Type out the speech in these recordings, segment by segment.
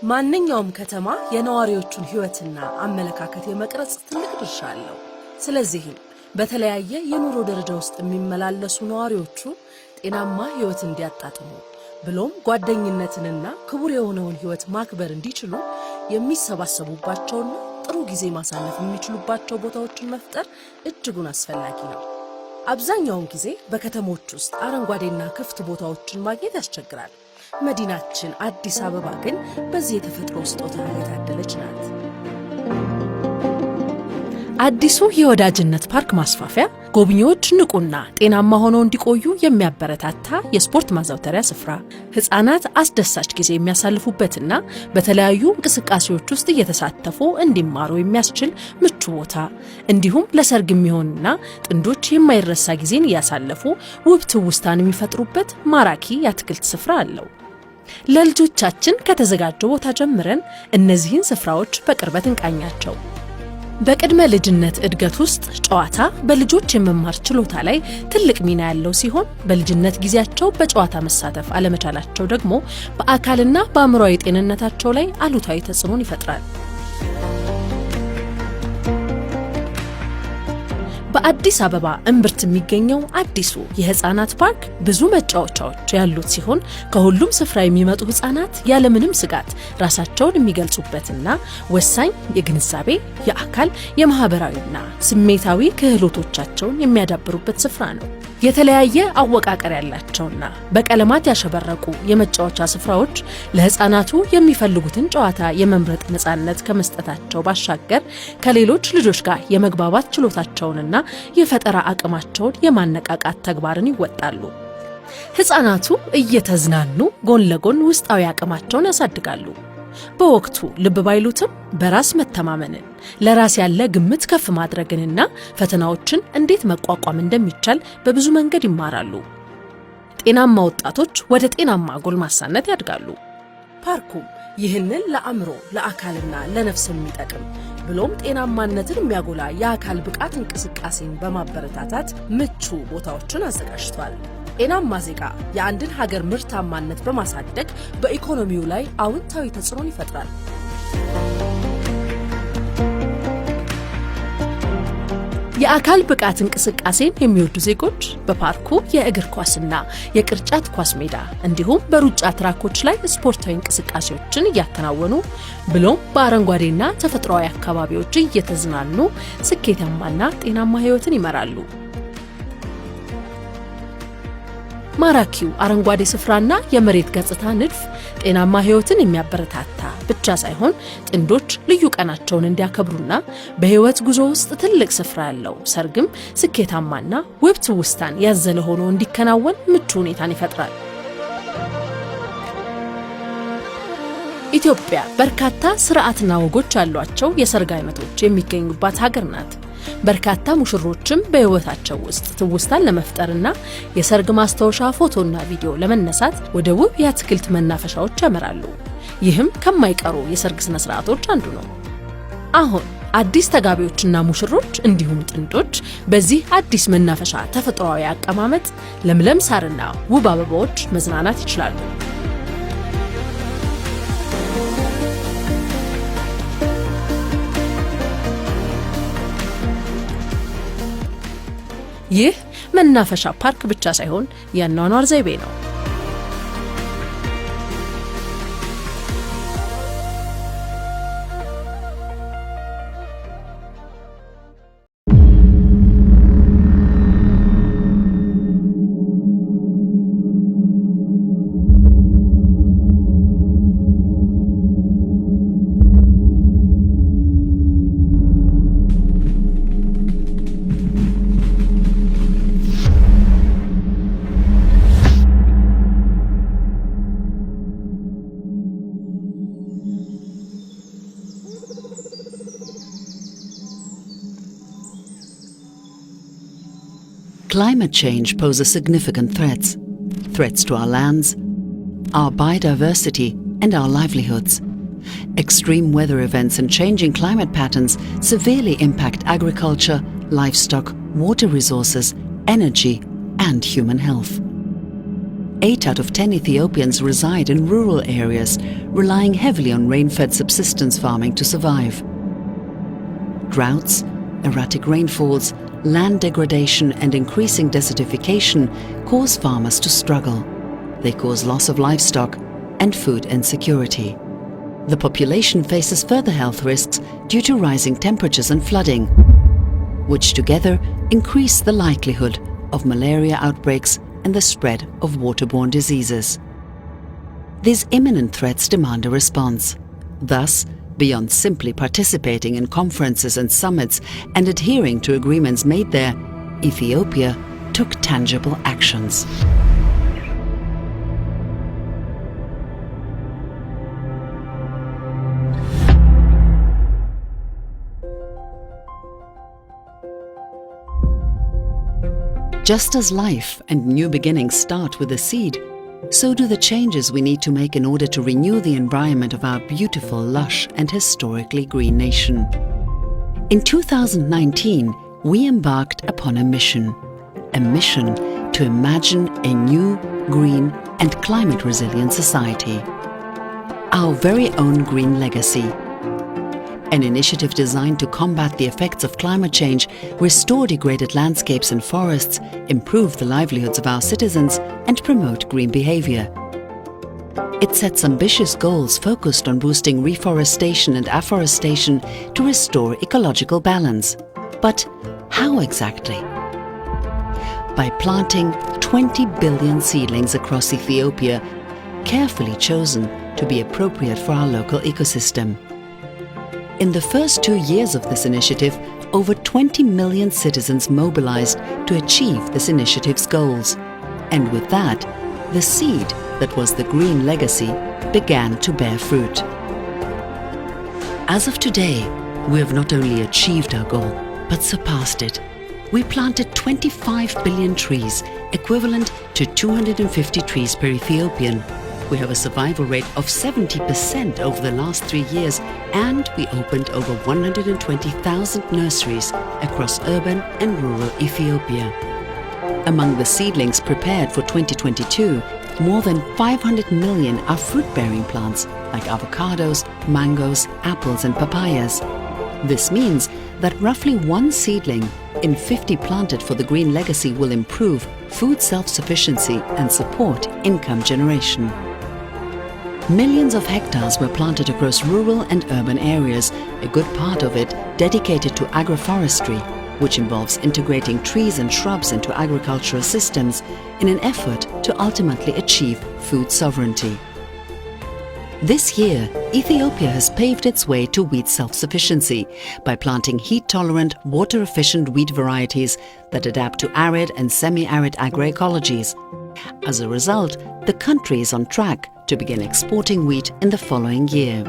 ማንኛውም ከተማ የነዋሪዎቹን ህይወትና አመለካከት የመቅረጽ ትልቅ ድርሻ አለው። ስለዚህም በተለያየ የኑሮ ደረጃ ውስጥ የሚመላለሱ ነዋሪዎቹ ጤናማ ህይወት እንዲያጣጥሙ ብሎም ጓደኝነትንና ክቡር የሆነውን ህይወት ማክበር እንዲችሉ የሚሰባሰቡባቸውና ጥሩ ጊዜ ማሳለፍ የሚችሉባቸው ቦታዎችን መፍጠር እጅጉን አስፈላጊ ነው። አብዛኛውን ጊዜ በከተሞች ውስጥ አረንጓዴና ክፍት ቦታዎችን ማግኘት ያስቸግራል። መዲናችን አዲስ አበባ ግን በዚህ የተፈጥሮ ስጦታ የታደለች ናት። አዲሱ የወዳጅነት ፓርክ ማስፋፊያ ጎብኚዎች ንቁና ጤናማ ሆነው እንዲቆዩ የሚያበረታታ የስፖርት ማዘውተሪያ ስፍራ፣ ህፃናት አስደሳች ጊዜ የሚያሳልፉበትና በተለያዩ እንቅስቃሴዎች ውስጥ እየተሳተፉ እንዲማሩ የሚያስችል ምቹ ቦታ፣ እንዲሁም ለሰርግ የሚሆንና ጥንዶች የማይረሳ ጊዜን እያሳለፉ ውብ ትውስታን የሚፈጥሩበት ማራኪ የአትክልት ስፍራ አለው። ለልጆቻችን ከተዘጋጀው ቦታ ጀምረን እነዚህን ስፍራዎች በቅርበት እንቃኛቸው። በቅድመ ልጅነት እድገት ውስጥ ጨዋታ በልጆች የመማር ችሎታ ላይ ትልቅ ሚና ያለው ሲሆን በልጅነት ጊዜያቸው በጨዋታ መሳተፍ አለመቻላቸው ደግሞ በአካልና በአእምሮአዊ ጤንነታቸው ላይ አሉታዊ ተጽዕኖን ይፈጥራል። በአዲስ አበባ እምብርት የሚገኘው አዲሱ የህፃናት ፓርክ ብዙ መጫወቻዎች ያሉት ሲሆን ከሁሉም ስፍራ የሚመጡ ህፃናት ያለምንም ስጋት ራሳቸውን የሚገልጹበትና ወሳኝ የግንዛቤ፣ የአካል፣ የማህበራዊና ስሜታዊ ክህሎቶቻቸውን የሚያዳብሩበት ስፍራ ነው። የተለያየ አወቃቀር ያላቸውና በቀለማት ያሸበረቁ የመጫወቻ ስፍራዎች ለህፃናቱ የሚፈልጉትን ጨዋታ የመምረጥ ነፃነት ከመስጠታቸው ባሻገር ከሌሎች ልጆች ጋር የመግባባት ችሎታቸውንና የፈጠራ አቅማቸውን የማነቃቃት ተግባርን ይወጣሉ። ህፃናቱ እየተዝናኑ ጎን ለጎን ውስጣዊ አቅማቸውን ያሳድጋሉ። በወቅቱ ልብ ባይሉትም በራስ መተማመንን፣ ለራስ ያለ ግምት ከፍ ማድረግንና ፈተናዎችን እንዴት መቋቋም እንደሚቻል በብዙ መንገድ ይማራሉ። ጤናማ ወጣቶች ወደ ጤናማ ጎልማሳነት ያድጋሉ። ፓርኩም ይህንን ለአእምሮ፣ ለአካልና ለነፍስ የሚጠቅም ብሎም ጤናማነትን የሚያጎላ የአካል ብቃት እንቅስቃሴን በማበረታታት ምቹ ቦታዎችን አዘጋጅቷል። ጤናማ ዜጋ የአንድን ሀገር ምርታማነት በማሳደግ በኢኮኖሚው ላይ አዎንታዊ ተጽዕኖን ይፈጥራል። የአካል ብቃት እንቅስቃሴን የሚወዱ ዜጎች በፓርኩ የእግር ኳስና የቅርጫት ኳስ ሜዳ እንዲሁም በሩጫ ትራኮች ላይ ስፖርታዊ እንቅስቃሴዎችን እያከናወኑ ብሎም በአረንጓዴና ተፈጥሯዊ አካባቢዎች እየተዝናኑ ስኬታማና ጤናማ ህይወትን ይመራሉ። ማራኪው አረንጓዴ ስፍራና የመሬት ገጽታ ንድፍ ጤናማ ህይወትን የሚያበረታታ ብቻ ሳይሆን ጥንዶች ልዩ ቀናቸውን እንዲያከብሩና በህይወት ጉዞ ውስጥ ትልቅ ስፍራ ያለው ሰርግም ስኬታማና ውብ ትውስታን ያዘለ ሆኖ እንዲከናወን ምቹ ሁኔታን ይፈጥራል። ኢትዮጵያ በርካታ ስርዓትና ወጎች ያሏቸው የሰርግ አይነቶች የሚገኙባት ሀገር ናት። በርካታ ሙሽሮችም በህይወታቸው ውስጥ ትውስታን ለመፍጠርና የሰርግ ማስታወሻ ፎቶና ቪዲዮ ለመነሳት ወደ ውብ የአትክልት መናፈሻዎች ያመራሉ። ይህም ከማይቀሩ የሰርግ ስነ ስርዓቶች አንዱ ነው። አሁን አዲስ ተጋቢዎችና ሙሽሮች እንዲሁም ጥንዶች በዚህ አዲስ መናፈሻ ተፈጥሯዊ አቀማመጥ፣ ለምለም ሳርና ውብ አበባዎች መዝናናት ይችላሉ። ይህ መናፈሻ ፓርክ ብቻ ሳይሆን የአኗኗር ዘይቤ ነው። Climate change poses significant threats to our lands, our biodiversity and our livelihoods. Extreme weather events and changing climate patterns severely impact agriculture, livestock, water resources, energy, and human health. 8 out of 10 Ethiopians reside in rural areas, relying heavily on rain-fed subsistence farming to survive. Droughts, erratic rainfalls, land degradation and increasing desertification cause farmers to struggle. They cause loss of livestock and food insecurity. The population faces further health risks due to rising temperatures and flooding, which together increase the likelihood of malaria outbreaks and the spread of waterborne diseases. These imminent threats demand a response. Thus, beyond simply participating in conferences and summits and adhering to agreements made there, Ethiopia took tangible actions. Just as life and new beginnings start with a seed, so do the changes we need to make in order to renew the environment of our beautiful, lush and historically green nation. In 2019, we embarked upon a mission to imagine a new, green and climate-resilient society. Our very own Green Legacy, an initiative designed to combat the effects of climate change, restore degraded landscapes and forests, improve the livelihoods of our citizens, and promote green behaviour. It sets ambitious goals focused on boosting reforestation and afforestation to restore ecological balance. But how exactly? By planting 20 billion seedlings across Ethiopia, carefully chosen to be appropriate for our local ecosystem. In the first 2 years of this initiative, over 20 million citizens mobilized to achieve this initiative's goals. And with that, the seed that was the Green Legacy began to bear fruit. As of today, we have not only achieved our goal, but surpassed it. We planted 25 billion trees, equivalent to 250 trees per Ethiopian. We have a survival rate of 70% over the last 3 years, and we opened over 120,000 nurseries across urban and rural Ethiopia. Among the seedlings prepared for 2022, more than 500 million are fruit-bearing plants like avocados, mangoes, apples and papayas. This means that roughly 1 seedling in 50 planted for the Green Legacy will improve food self-sufficiency and support income generation. Millions of hectares were planted across rural and urban areas, a good part of it dedicated to agroforestry, which involves integrating trees and shrubs into agricultural systems in an effort to ultimately achieve food sovereignty. This year, Ethiopia has paved its way to wheat self-sufficiency by planting heat-tolerant, water-efficient wheat varieties that adapt to arid and semi-arid agroecologies. As a result, the country is on track to begin exporting wheat in the following year.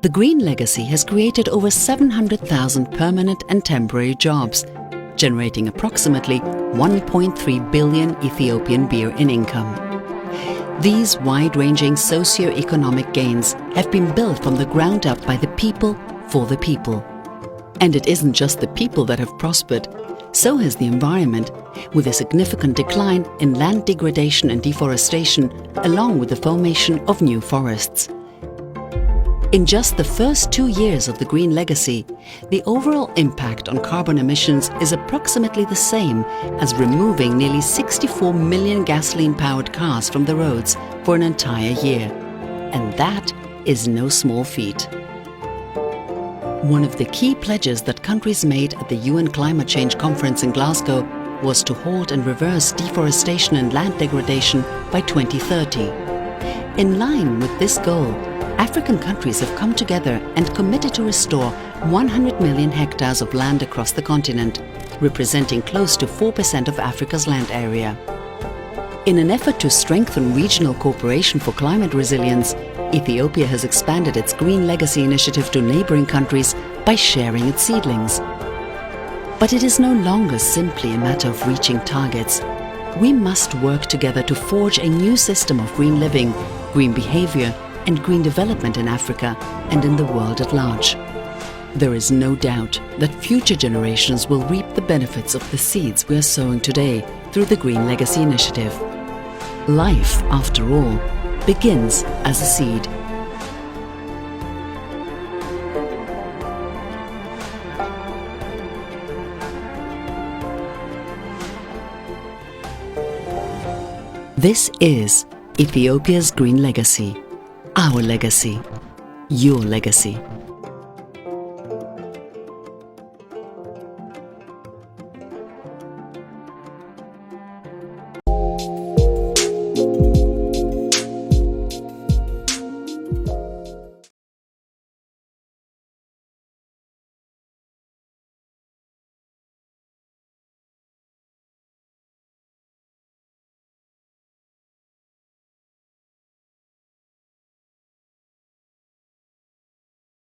The Green Legacy has created over 700,000 permanent and temporary jobs, generating approximately 1.3 billion Ethiopian birr in income. These wide-ranging socio-economic gains have been built from the ground up by the people for the people. And it isn't just the people that have prospered, so has the environment, with a significant decline in land degradation and deforestation, along with the formation of new forests. In just the first 2 years of the Green Legacy, the overall impact on carbon emissions is approximately the same as removing nearly 64 million gasoline-powered cars from the roads for an entire year. And that is no small feat. One of the key pledges that countries made at the UN Climate Change Conference in Glasgow was to halt and reverse deforestation and land degradation by 2030. In line with this goal, African countries have come together and committed to restore 100 million hectares of land across the continent, representing close to 4% of Africa's land area. In an effort to strengthen regional cooperation for climate resilience, Ethiopia has expanded its Green Legacy initiative to neighbouring countries by sharing its seedlings. But it is no longer simply a matter of reaching targets. We must work together to forge a new system of green living, green behaviour and green development in Africa and in the world at large. There is no doubt that future generations will reap the benefits of the seeds we are sowing today through the Green Legacy initiative. Life, after all, begins as a seed. This is Ethiopia's Green Legacy. Our legacy. Your legacy.